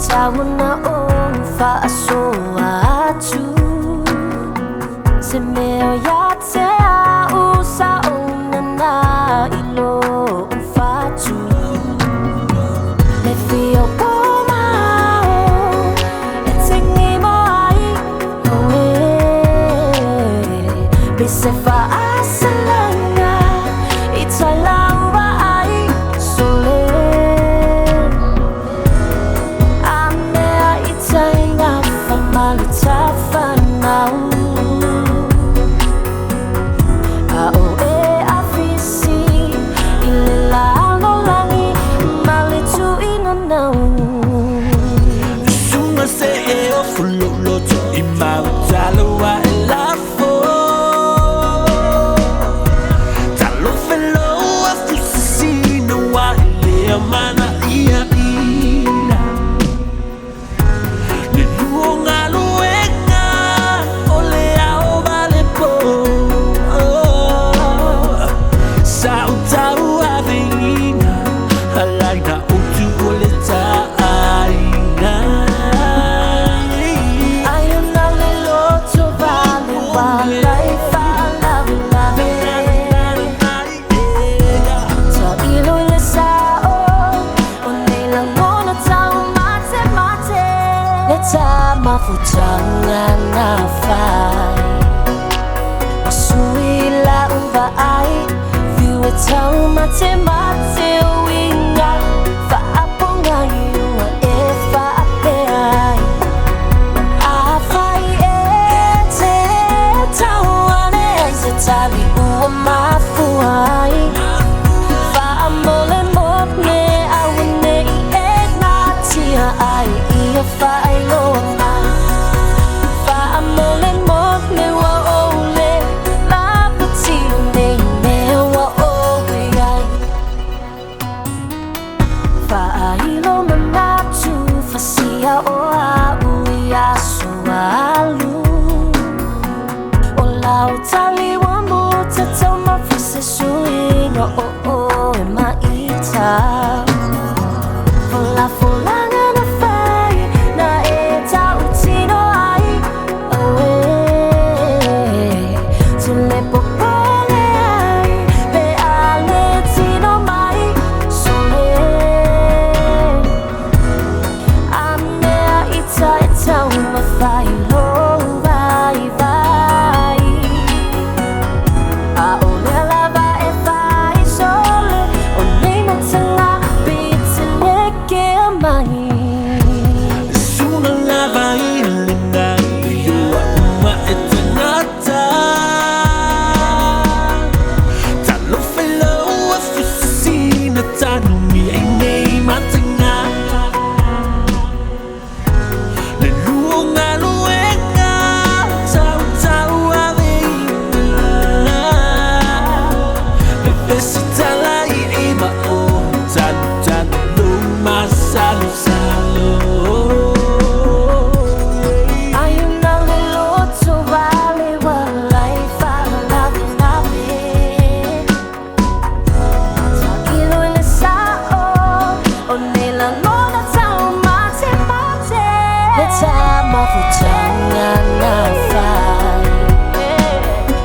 Tawa na faaso atu se meo ya te au sa ona na ilo fatu le fio poma e tingi mo ai oe be se fa asalanga italawa ai sole Jangan nafai Masuila uva ai Viu tau mate mate winga Fa aponga iua e fa ape ai Afai e te tau ane ai se tali ua mafu ai Fa amole mopne awane I e natia ai Ia fa ai loa mai AljLuavalu Olau tali wambu tatau mafise suinga e maita Fola folanga na fai na e tau tino ai Oe tule popole ai pe ale tino mai sole Ame a ita e tau mafai lo vai vai A ole lava e fai sole O nei mo tanga pizza leke mai Suna lava ilina Iua uma e tanata Talo felo a fusina Tanu mi ai nei matanga Le luonga luenga Tau tau a veina Le fesi tala I ima o Tanu tanu lo masalo salo Ayuna luluto vale walay fala lave lave Sa iloy na sao O nilang mo na tao mate mate Let's mafutangan na fai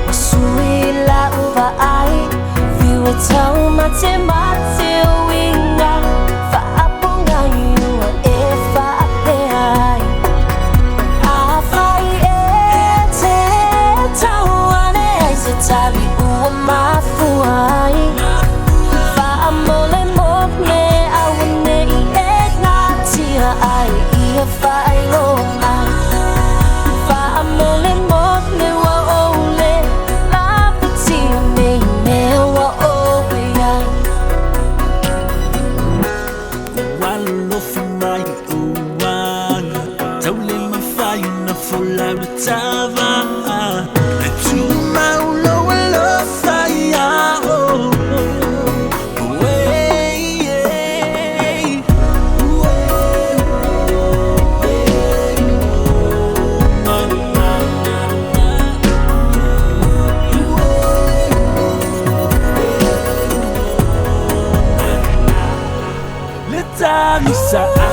Masuila uva ai Viu tao mate mate winga Fa aponga iua e fa ape ai Afai e te tau ane ai se tali ua mafu ai Fa amole mopne awane I e natia ai Ia fa ai loa mai Fa amole mopne wa ole Lavatia nei mea wa owe ai ni sa